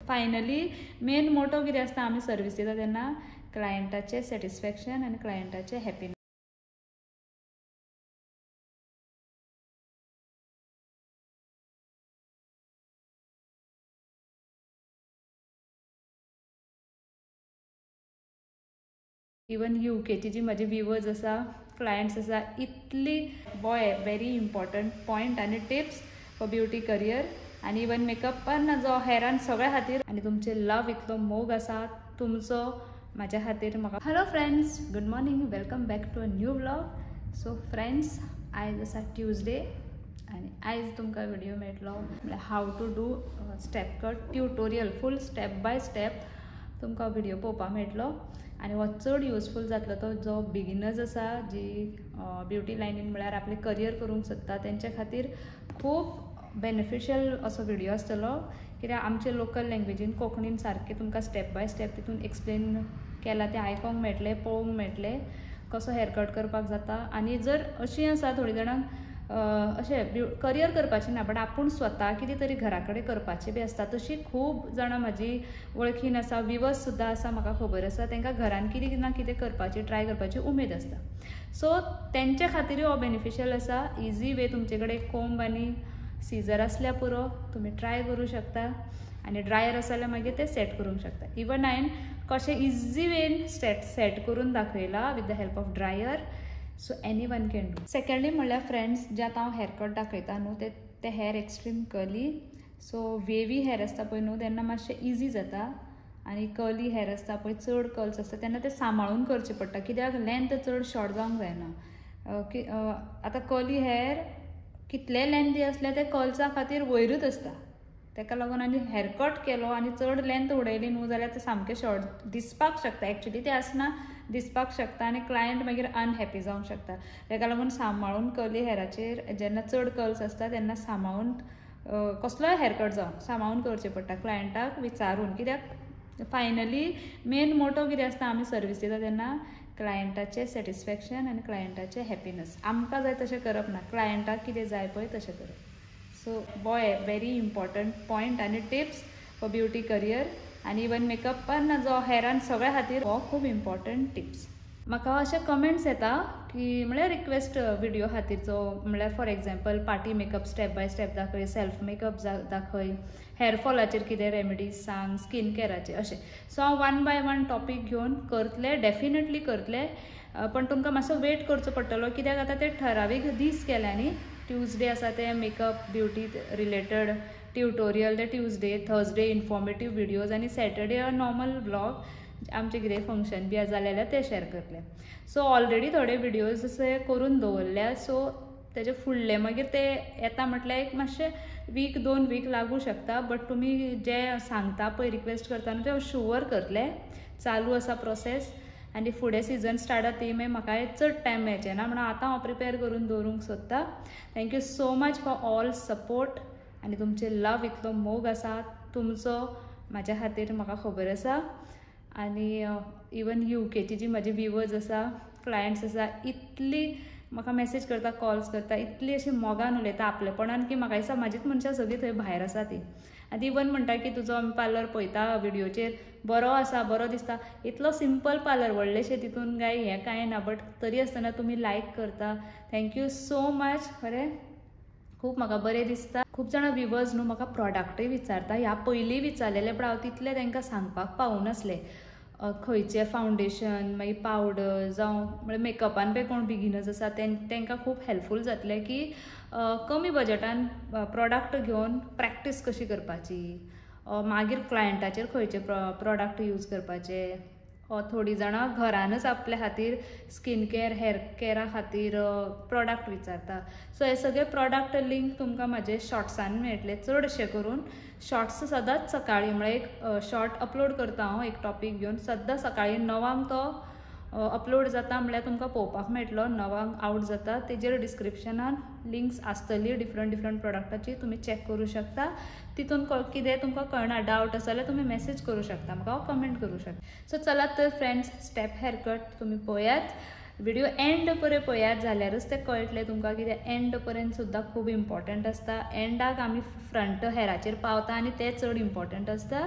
Finally main motto कितें आसता आमी सर्वीस दिता तेन्ना क्लायंटाचें सॅटिस्फॅक्शन आनी क्लायंटाचें हॅपीनेस. इवन यूकेची जी माझी व्ह्यूवर्स आसा, क्लायंट्स आसा, इतली वेरी इम्पॉर्टंट पॉयंट आनी टिप्स फॉर ब्युटी करियर आनी इवन मेकअपान जो हेरान सगळ्या खातीर आनी तुमचे लव इतलो मोग आसा तुमचो म्हाज्या खातीर म्हाका. Hello friends, good morning, welcome back to a new vlog. So friends, आयज आसा ट्यूजडे आनी आयज तुमकां व्हिडिओ मेळटलो how to do step cut tutorial, full step by step तुमकां व्हिडिओ पळोवपाक मेळटलो आनी हो चड युजफूल जातलो तो जो बिगिनर्स आसा जी ब्युटी लायनीन म्हळ्यार आपले करियर करूंक सोदता तेंच्या खातीर खूब बेनिफिशियल असो व्हिडिओ आसतलो, कित्याक आमचे लोकल लँग्वेजीन कोंकणीन सारकें तुमकां स्टेप बाय स्टेप तितून एक्सप्लेन केलां तें आयकोंक मेळटलें, पळोवंक मेळटलें कसो हेअर कट करपाक जाता. आनी जर अशीं आसा थोडी जाणांक अशें करियर करपाचें ना बट आपूण स्वता कितें तरी घरा कडेन करपाचें बी आसता, तशीं खूब जाणां म्हाजी वळखीन आसा, व्ह्यूवर्स सुद्दां आसा, म्हाका खबर आसा तांकां घरान कितें ना कितें करपाची ट्राय करपाची उमेद आसता. सो तेंच्या खातीर हो बेनिफिशियल आसा. इजी वे, तुमचे कडेन कोंब आनी सिजर आसल्या पुरो तुमी ट्राय करूं शकता आनी ड्रायर आसा जाल्यार मागीर ते सेट करूंक शकता. इवन हांवें कशें इजी वेन सेट करून दाखयला with the help of dryer. So any one can do. Secondly म्हणल्यार फ्रेंड्स, जे आतां हांव हेअर कट दाखयता न्हू ते hair extreme curly, so wavy hair आसता पळय न्हू तेन्ना मातशें इजी जाता आनी कर्ली हेअर आसता पळय, चड कर्ल्स आसता तेन्ना ते सांबाळून करचे पडटा, कित्याक लेंथ चड शॉर्ट जावंक जायना. आतां कर्ली हेअर कितले लेंथी आसले ते कर्ल्सा खातीर वयरूच आसता, तेका लागून आनी हेअर कट केलो आनी चड लेंथ उडयली न्हू जाल्यार ते सामकें शॉर्ट दिसपाक शकता. एक्चुली ते आसना, दिसपाक शकता आनी क्लायंट मागीर अनहॅपी जावंक शकता. तेका लागून सांबाळून कर्ली हेअराचेर जेन्ना चड कर्ल्स आसता तेन्ना सांबाळून कसलोय हेअर कट जावं सांबाळून करचें पडटा, क्लायंटाक विचारून, कित्याक फायनली मेन मोटो कितें आसता आमी सर्वीस दिता तेन्ना क्लायंटाचें सॅटिस्फॅक्शन आनी क्लायंटाचें हॅपीनेस. आमकां जाय तशें करप ना, क्लायंटाक कितें जाय पळय तशें करप. सो वेरी इम्पॉर्टंट पॉयंट आनी टिप्स फॉर ब्युटी करियर आनी इवन मेकअपान जो हेरान सगळ्या खातीर हो खूब इम्पॉर्टंट टिप्स. म्हाका अशे कमेंट्स येता की म्हळ्यार रिक्वेस्ट व्हिडिओ खातीरचो, म्हळ्यार for example party makeup step by step दाखय, सेल्फ मेकअप दाखय, हेअर फॉलाचेर कितें रेमेडीज सांग, स्कीन केअराचेर अशें. सो हांव वन बाय वन टॉपीक घेवन करतलें, डेफिनेटली करतलें, पण तुमकां मातसो वेट करचो पडटलो, कित्याक आतां ते ठरावीक दीस केल्यांनी. ट्यूजडे आसा ते मेकअप ब्युटी रिलेटेड ट्युटोरियल, ते ट्यूजडे, थर्सडे इन्फॉर्मेटीव व्हिडिओज आनी सॅटर्डे नॉर्मल व्लॉग, आमचे कितें फंक्शन बी आसा जाल्यार ते शेअर करतले. सो ऑलरेडी थोडे व्हिडिओज अशे करून दवरल्या, सो तेजे फुडले मागीर ते येता म्हटल्यार एक मातशें वीक 2 वीक लागू शकता, बट तुमी जे सांगता पळय, रिक्वेस्ट करता न्हू ते शुअर करतले. चालू आसा प्रोसेस आनी फुडें सिजन स्टार्ट जाता ती मागीर म्हाका चड टायम मेळचे ना, म्हणून आतां हांव प्रिपेर करून दवरूंक सोदता. Thank you so much for all support आनी तुमचे लव इतलो मोग आसा तुमचो म्हाज्या खातीर म्हाका खबर आसा. आनी इवन यूकेची जी म्हाजी व्ह्यूवर्स आसा, क्लायंट्स आसा, इतली म्हाका मेसेज करता, कॉल्स करता, इतली अशी मोगान उलयता आपलेपणान की म्हाका दिसता म्हाजीच मनशां सगळीं थंय भायर आसा ती. आनी इवन म्हणटा की तुजो पार्लर पळयता व्हिडिओचेर, बरो आसा, बरो दिसता. इतलो सिंपल पार्लर, व्हडलेशें तितून काय हें कांय ना, बट तरी आसतना तुमी लायक करता. Thank you so much. खरें खूब म्हाका बरें दिसता. खूब जाणां व्ह्यूवर्स न्हू म्हाका प्रॉडक्टूय विचारता. ह्या पयलीं विचारलेले पण हांव तितले तांकां सांगपाक पावूनासलें. खंयचें फावंडेशन, मागीर पावडर जावं म्हळ्यार मेकअपान पळय कोण बिगिनर्स आसा तांकां खूब हेल्पफूल जातलें की कमी बजेटान प्रॉडक्ट घेवन प्रॅक्टीस कशी करपाची, मागीर क्लायंटाचेर खंयचे प्रॉडक्ट यूज करपाचे. थोडी जाणां घरानच आपल्या खातीर स्कीन केअर, हेअर केअरा खातीर प्रॉडक्ट विचारता. सो हे सगळे प्रॉडक्ट लिंक तुमकां म्हाजे शॉर्ट्सान मेळटले. चडशे करून शॉर्ट्स सदांच सकाळीं म्हळ्यार एक शॉर्ट अपलोड करता हांव एक टॉपीक घेवन, सद्दां सकाळीं 9 तो अपलोड जाता, म्हळ्यार तुमकां पळोवपाक मेळटलो. 9 आउट जाता, तेजेर डिस्क्रिप्शनान लिंक्स आसतली डिफरंट प्रॉडक्टाची, तुमी चॅक करूं शकता. तितून कितें तुमकां कळना, डावट आसा जाल्यार तुमी मेसेज करूं शकता म्हाका, कमेंट करूं शकता. सो चलात तर फ्रेंड्स, स्टेप हेअर कट तुमी पळयात. व्हिडिओ एंड पर्यंत पळयात जाल्यारूच ते कळटले तुमकां, कित्याक एंड पर्यंत सुद्दां खूब इम्पॉर्टंट आसता. एंडाक आमी फ्रंट हेराचेर पावता आनी ते चड इम्पॉर्टंट आसता.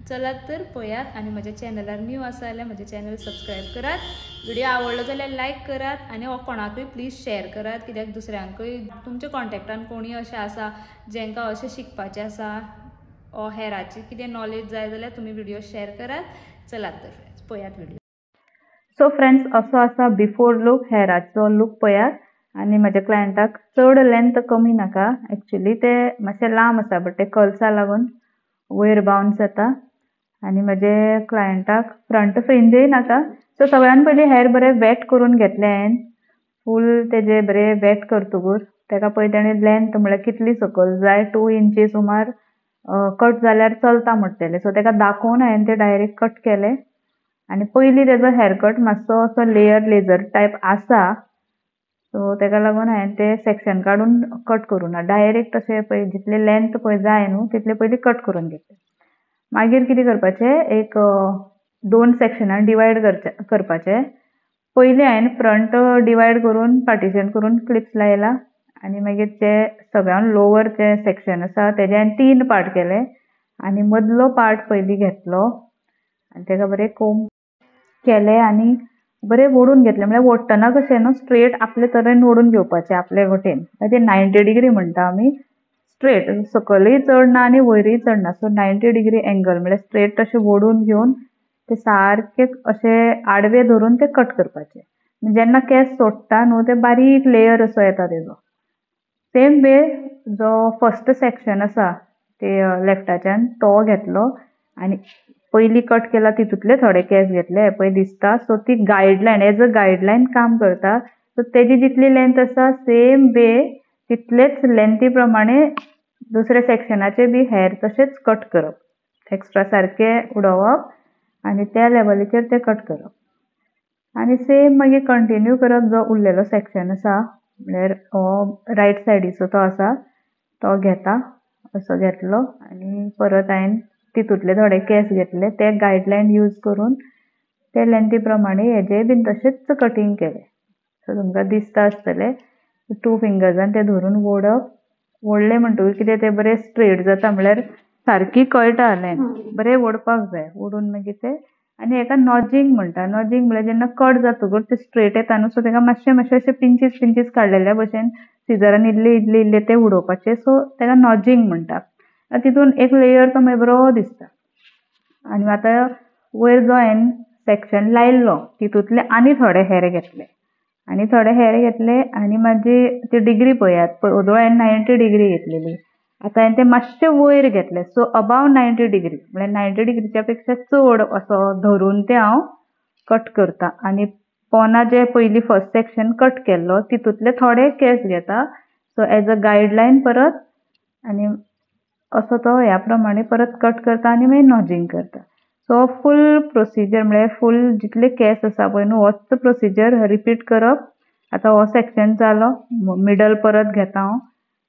चलात तर पळयात. आनी म्हज्या चॅनलार न्यू आसा जाल्यार म्हजें चॅनल सबस्क्रायब करात. व्हिडिओ आवडलो जाल्यार लायक करात आनी कोणाकूय प्लीज शेअर करात, कित्याक दुसऱ्यांकूय तुमच्या कॉन्टॅक्टान कोणी अशें आसा जेंकां अशें शिकपाचें आसा ओ हेराची कितें नॉलेज जाय जाल्यार तुमी व्हिडिओ शेअर करात. चलात तर पळयात व्हिडिओ. सो फ्रेंड्स, असो आसा बिफोर लूक, हेराचो लूक पळयात. आनी म्हज्या क्लायंटाक चड लेंथ कमी नाका. एक्चुअली ते मातशें लांब आसा, बट ते कर्ल्सा लागून वयर बाउन्स जाता. आनी म्हजे क्लायंटाक फ्रंट फ्रिंजय नाका. सो सगळ्यान पयलीं हेर बरें वेट करून घेतलें हांवें. फूल तेजे बरें वेट करतकूर तेका पळय तेणें लेंथ म्हळ्यार कितली सकयल जाय 2 इंची सुमार कट जाल्यार चलता म्हणटलें. सो तेका दाखोवन हांवें ते डायरेक्ट कट केले. आनी पयलीं तेजो हेअरकट मातसो असो लेझर टायप आसा. सो तेका लागून हांवें ते सेक्शन काडून कट करूना. डायरेक्ट अशें पळय जितले लेंथ पळय जाय न्हू तितले पयलीं कट करून घेतले. मागीर कितें करपाचें, एक 2 सेक्शनान डिवायड करपाचें. पयलीं हांवें फ्रंट डिवायड करून पार्टिशन करून क्लिप्स लायला. आनी मागीर जे सगळ्यान लोवर जे सेक्शन आसा तेजे हांवें 3 पार्ट केले. आनी मदलो पार्ट पयलीं घेतलो आनी तेका बरें कोंब केले आनी बरें ओडून घेतलें. म्हळ्यार ओडटना कशें न्हू, स्ट्रेट आपले तरेन ओडून घेवपाचें आपले वटेन. ते 90 डिग्री म्हणटा आमी. स्ट्रेट सकयलय चड ना आनी वयरय चड ना. सो 90 डिग्री एंगल म्हळ्यार स्ट्रेट अशें ओडून घेवन ते सारके अशें आडवे धरून ते कट करपाचे. जेन्ना केंस सोडटा न्हू ते बारीक लेयर असो येता तेजो. सेम वे जो फर्स्ट सेक्शन आसा ते लेफ्टाच्यान तो घेतलो आनी पयलीं कट केला तितूंतले थोडे केंस घेतले. हे पळय दिसता. सो ती गायडलायन एज अ गायडलायन काम करता. सो तेजी जितली लेंथ आसा सेम वे तितलेच लेंथी प्रमाणे दुसऱ्या सेक्शनाचे बी हेर तशेंच कट करप. एक्स्ट्रा सारके उडोवप आनी त्या लेवलीचेर ते कट करप. आनी सेम मागीर कंटिन्यू करप. जो उरलेलो सेक्शन आसा म्हळ्यार रायट सायडीचो तो आसा तो घेता. असो घेतलो आनी परत हांवें तितूंतले थोडे केंस घेतले. ते गायडलायन यूज करून ते लेंथी प्रमाणे हेजेय बीन तशेंच कटींग केलें. सो तुमकां दिसता आसतलें 2 फिंगर्सान ते धरून ओडप. ओडलें म्हणटकूच कितें तें बरें स्ट्रेट जाता. म्हळ्यार सारकी कळटा लेंथ. बरें ओडपाक जाय. ओडून मागीर ते आनी हेका नॉजिंग म्हणटा. नॉजिंग म्हळ्यार जेन्ना कट जातकूर ते स्ट्रेट येता न्हू, सो तेका मातशें अशें पिंचीस काडलेल्या भशेन सिजरान इल्ले ते उडोवपाचे. सो तेका नॉजिंग म्हणटा. तितून एक लेयर तो मागीर बरो दिसता. आनी आतां वयर जो हांवें सेक्शन लायल्लो तितूंतले आनी थोडे हेर घेतले. आनी म्हाजी ती डिग्री पळयात. ओदोळ हांवें 90 डिग्री घेतलेली. आतां हांवें ते मातशे वयर घेतले. सो अबाव 90 डिग्री म्हळ्यार 90 डिग्रीच्या पेक्षा चड असो धरून ते हांव कट करता. आनी पोना जे पयलीं फर्स्ट सेक्शन कट केल्लो तितूंतले थोडे केंस घेता. सो एज अ गायडलायन परत आनी असो तो ह्या प्रमाणे परत कट करता आनी मागीर नॉजिंग करता. सो फूल प्रोसिजर म्हळ्यार फूल जितले केंस आसा पळय न्हू होच प्रोसिजर रिपीट करप. आतां हो सेक्शन जालो. मिडल परत घेता हांव.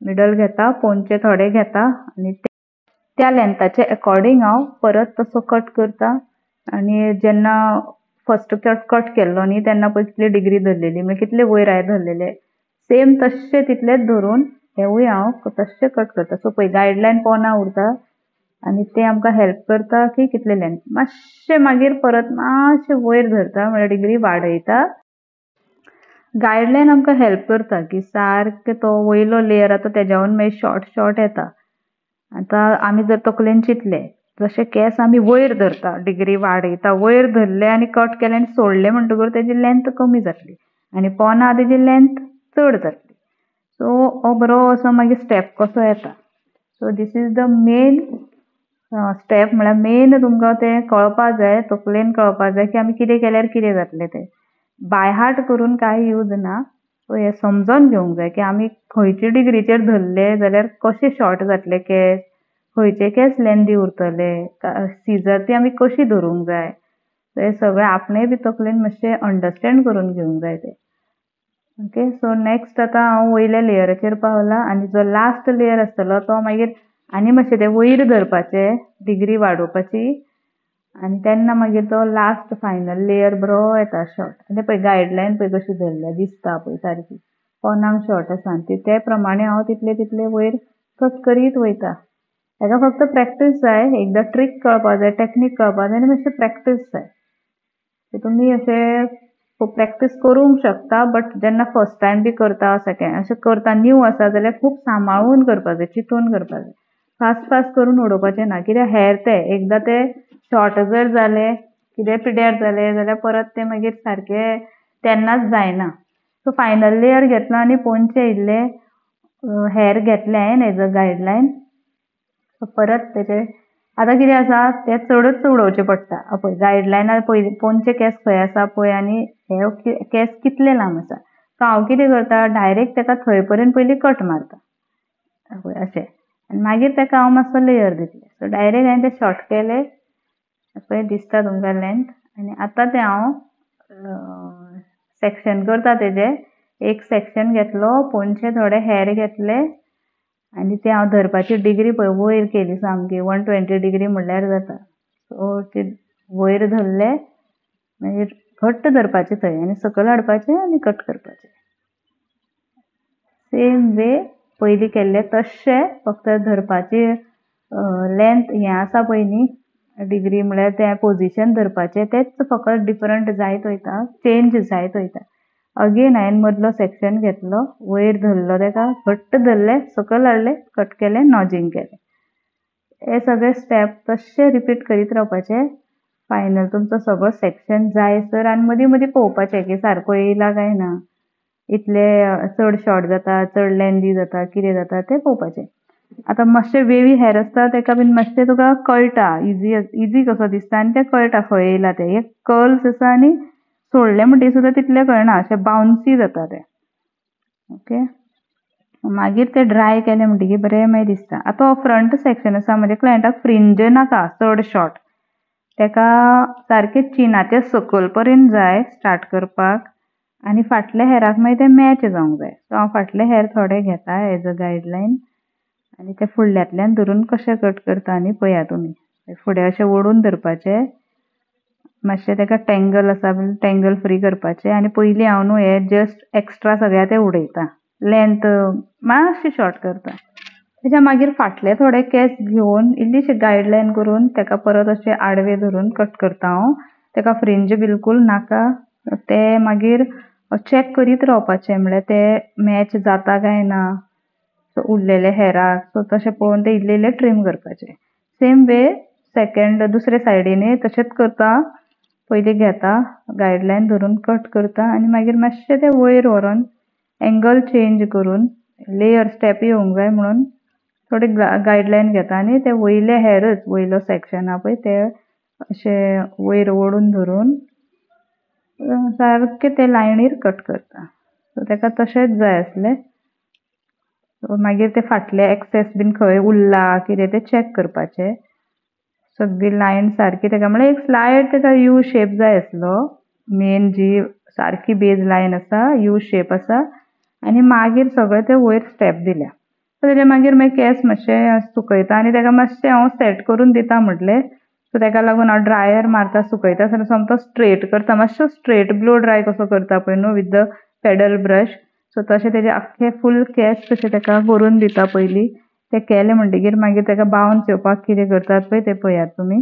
मिडल घेता, पोनचे थोडे घेता आनी त्या लेंथाचे अकॉर्डिंग हांव परत तसो कट करता. आनी जेन्ना फर्स्ट कट केल्लो न्ही तेन्ना पळय कितली डिग्री धरलेली, मागीर कितले वयर हांवें धरलेले सेम तशें तितलेच धरून हेवूय हांव तशें कट करता. सो पळय गायडलायन पोना उरता आनी ते आमकां हेल्प करता की कितले लेंथ. मातशें मागीर परत मातशें वयर धरता म्हळ्यार डिग्री वाडयता. गायडलायन आमकां हेल्प करता की सारके तो वयलो लेयर आतां तेज्यावन मागीर शॉर्ट येता. आतां आमी जर तकलेन चिंतलें जशें केंस आमी वयर धरता डिग्री वाडयता, वयर धरले आनी कट केले आनी सोडले म्हणटकूच तेजी लेंथ कमी जातली आनी पोना तेजी लेंथ चड जातली. सो हो बरो असो मागीर स्टेप कसो येता. So this is the main step. म्हळ्यार मेन तुमकां तें कळपा जाय, तकलेन कळपा जाय की आमी कितें केल्यार कितें जातलें तें. बाय हार्ट करून कांय यूज ना. सो हें समजून घेवंक जाय की आमी खंयचे डिग्रीचेर धरले जाल्यार कशे शॉर्ट जातले केंस, खंयचे केंस लेंदी उरतले, सिजर ती आमी कशी धरूंक जाय. सो हें सगळें आपणेय बी तकलेन मातशें अंडरस्टँड करून घेवंक जाय तें. ओके. सो नेक्स्ट आतां हांव वयल्या लेयराचेर पावला आनी जो लास्ट लेयर आसतलो तो मागीर आनी मातशें तें वयर धरपाचें डिग्री वाडोवपाची आनी तेन्ना मागीर तो लास्ट फायनल लेयर बरो येता शॉर्ट. आनी पळय गायडलायन पळय कशी धरल्या दिसता पळय सारकी पोनाक शॉर्ट आसा आनी ते प्रमाणे हांव तितले तितले वयर कट करीत वयता. हेका फक्त प्रॅक्टीस जाय, एकदां ट्रीक कळपाक जाय, टॅक्नीक कळपाक जाय आनी मातशी प्रॅक्टीस जाय. तुमी अशें प्रॅक्टीस करूंक शकता, बट जेन्ना फर्स्ट टायम बी करता सेकंड अशें करता न्यू आसा जाल्यार खूब सांबाळून करपाक जाय, चिंतून करपाक जाय. फास्ट फास्ट करून उडोवपाचें ना, कित्याक हेर ते एकदां ते शॉर्ट जर जाले कितें पिड्यार जाले जाल्यार परत ते मागीर सारके तेन्नाच जायना. सो फायनल लेयर घेतलो आनी पोंचे इल्ले हेर घेतले हांवें एज अ गायडलायन. परत तेचे आतां कितें आसा ते चडच उडोवचे पडटा. पळय गायडलायनार पयलीं पोंचे केंस खंय आसा पळय आनी हे केंस कितले लांब आसा. सो हांव कितें करता डायरेक्ट तेका थंय पर्यंत पयलीं कट मारता पळय अशें, आनी मागीर तेका हांव मातसो लेयर दितलें. सो डायरेक्ट हांवें ते शॉर्ट केले पळय दिसता तुमकां लेंथ. आनी आतां ते हांव सेक्शन करता तेजे. एक सेक्शन घेतलो, पोंचे थोडे हेर घेतले आनी ते हांव धरपाची डिग्री पळय वयर केली सामकी 120 डिग्री म्हणल्यार जाता. सो ते वयर धरले मागीर घट्ट धरपाचे थंय आनी सकयल हाडपाचें आनी कट करपाचें. सेम वे पयलीं केल्ले तशें, फक्त धरपाची लेंथ हें आसा पळय न्ही डिग्री म्हणल्यार तें पोझिशन धरपाचें तेंच फकत डिफरंट जायत वयता, चेंज जायत वयता. अगेन हांवें मदलो सेक्शन घेतलो, वयर धरलो तेका घट्ट धरलें, सकयल हाडलें, कट केलें, नॉजिंग केलें. हे सगळे स्टेप तशें रिपीट करीत रावपाचे. फायनल तुमचो सगळो सेक्शन जायसर आनी मदीं मदीं पळोवपाचें की सारको येयला काय ना, इतले चड शॉर्ट जाता चड लेंदी जाता कितें जाता तें पळोवपाचें. आतां मातशे वेवी हेर आसता तेका बीन मातशें तुका कळटा, इजी कसो दिसता आनी तें कळटा खंय येयला तें. एक कर्ल्स आसा आनी सोडले म्हणटकीर सुद्दां तितलें कळना, अशें बाउन्सी जाता तें. ओके, मागीर ते ड्राय केले म्हणटकीर बरें मागीर दिसता. आतां फ्रंट सेक्शन आसा म्हज्या क्लायंटाक फ्रिंज नाका चड शॉर्ट, तेका सारकें चिनाचे सकयल पर्यंत जाय स्टार्ट करपाक आनी फाटल्या हेराक मागीर ते मॅच जावंक जाय. सो हांव फाटले हेर थोडे घेता एज अ गायडलायन आनी ते फुडल्यांतल्यान धरून कशें कट करता आनी पळया तुमी. फुडें अशें ओडून धरपाचें, मातशें तेका टँगल आसा टँगल फ्री करपाचें आनी पयलीं हांव न्हू हे जस्ट एक्स्ट्रा सगळ्या ते उडयता, लेंथ मातशी शॉर्ट करता. तेच्या मागीर फाटले थोडे केंस घेवन इल्लीशी गायडलायन करून तेका परत अशें आडवे धरून कट करता हांव. तेका फ्रिंज बिलकूल नाका, ते मागीर चॅक करीत रावपाचें म्हणल्यार ते मॅच जाता काय ना उरलेले हेराक. सो तशें पळोवन ते इल्ले इल्ले ट्रीम करपाचे. सेम वे सेकंड दुसरे सायडीनूय तशेंच करता. पयलीं घेता गायडलायन धरून कट करता आनी मागीर मातशें ते वयर व्हरून एंगल चेंज करून लेयर स्टेप येवंक जाय म्हणून थोडी गायडलायन घेता आनी ते वयले हेरच वयलो सेक्शन आहा पळय ते अशें वयर ओडून धरून सारकें ते लायनीर कट करता. सो तेका तशेंच जाय आसलें. मागीर ते फाटले एक्सेस बीन खंय उरला कितें तें चॅक करपाचें. सगळी लायन सारकी तेका म्हणल्यार एक स्लायड तेका यू शेप जाय आसलो. मेन जी सारकी बेज लायन आसा यू शेप आसा आनी मागीर सगळे ते वयर स्टेप दिल्या. सो तेजे मागीर केंस मातशे सुकयता आनी तेका मातशें हांव सेट करून दिता म्हटलें. सो तेका लागून हांव ड्रायर मारता सुकयता आसतना समतो स्ट्रेट करता, मातसो स्ट्रेट ब्लो ड्राय कसो करता पळय न्हू with the pedal brush. So तशें तेजे आख्खे फूल केंस तशें तेका करून दिता पयलीं. ते केले म्हणटकीर मागीर तेका बाउन्स येवपाक कितें करतात पळय ते पळयात तुमी.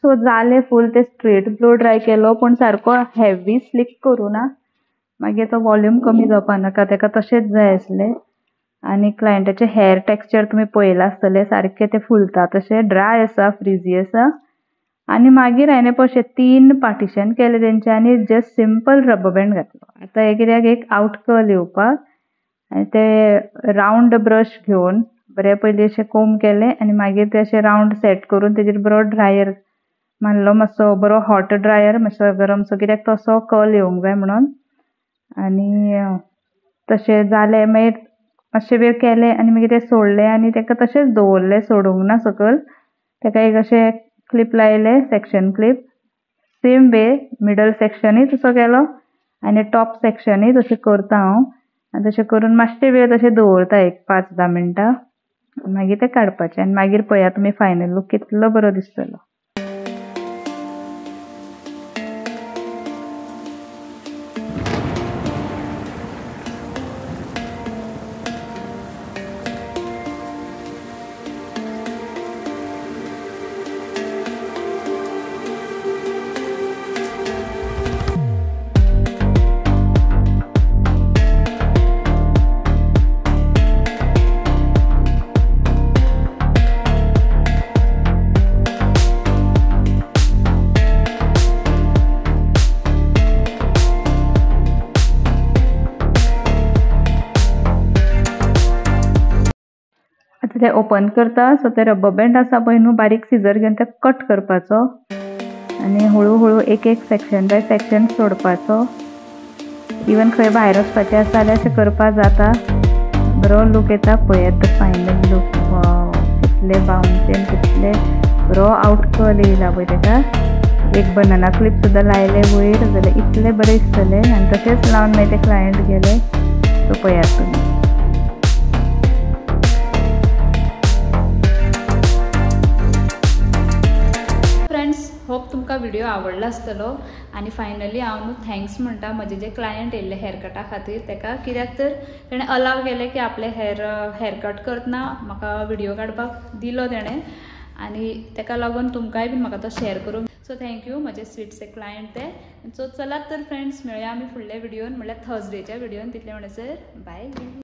सो जालें फूल ते स्ट्रेट ब्लो ड्राय केलो पूण सारको हेवी स्लीक करूं ना. मागीर तो वॉल्यूम कमी जावपा नाका, तेका तशेंच जाय आसलें. आनी क्लायंटाचे हेअर टेक्स्चर तुमी पळयलां आसतलें सारकें ते फुलता तशें ड्राय आसा फ्रिजी आसा. आनी मागीर हांवें पळय 3 पार्टिशन केले तेंचे आनी जस्ट सिंपल रबर बँड घातलो. आतां हे कित्याक एक आउट कर्ल येवपाक आनी ते रावंड ब्रश घेवन बरें पयलीं अशें कोम केलें आनी मागीर ते अशें रावंड सेट करून तेजेर बरो ड्रायर मारलो, मातसो बरो हॉट ड्रायर मातसो गरमसो कित्याक तसो कर्ल येवंक जाय म्हणून. आनी तशें जालें मागीर मातशे वेळ केलें आनी मागीर ते सोडलें आनी तेका तशेंच दवरलें सोडूंक ना सकयल. ताका एक अशें क्लिप लायले, section clip. Same way middle सेक्शनूय तसो केलो आनी टॉप सेक्शनूय तशें करता हांव. आनी तशें करून मातशे वेळ तशें दवरता, एक 5-10 मिनटां. मागीर ते काडपाचें आनी मागीर पळया तुमी फायनल लूक कितलो बरो दिसतलो. ते ओपन करता, सो ते रबर बँड आसा पळय न्हू, बारीक सिजर घेवन ते कट करपाचो आनी हळू एक सेक्शन बाय सेक्शन सोडपाचो. इवन खंय भायर वचपाचें आसा जाल्यार अशें करपा जाता. बरो लूक येता. पळयात द फायनल लूक. वाव, कितले बाउन्सीन, कितले बरो आउटकल येयला पळय तेका. एक बनाना क्लिप सुद्दां लायले वयर जाल्यार इतले बरें दिसतले. आनी तशेंच लावन मागीर ते क्लायंट गेले. सो पळयात तुमी. होप तुमकां व्हिडिओ आवडला आसतलो. आनी फायनली हांव न्हू थँक्स म्हणटा म्हजे जे क्लायंट येयल्ले हेअरकटा खातीर तेका. कित्याक तर तेणें अलाव केलें की आपले हेअरकट करतना म्हाका व्हिडिओ काडपाक दिलो तेणें. आनी तेका लागून तुमकांय बीन म्हाका तो शेअर करूंक. सो थँक्यू म्हजे स्वीटचे क्लायंट ते. सो चलात तर फ्रेंड्स, मेळया आमी फुडल्या व्हिडिओन, म्हणल्यार थर्सडेच्या व्हिडिओन. तितले म्हणसर बाय.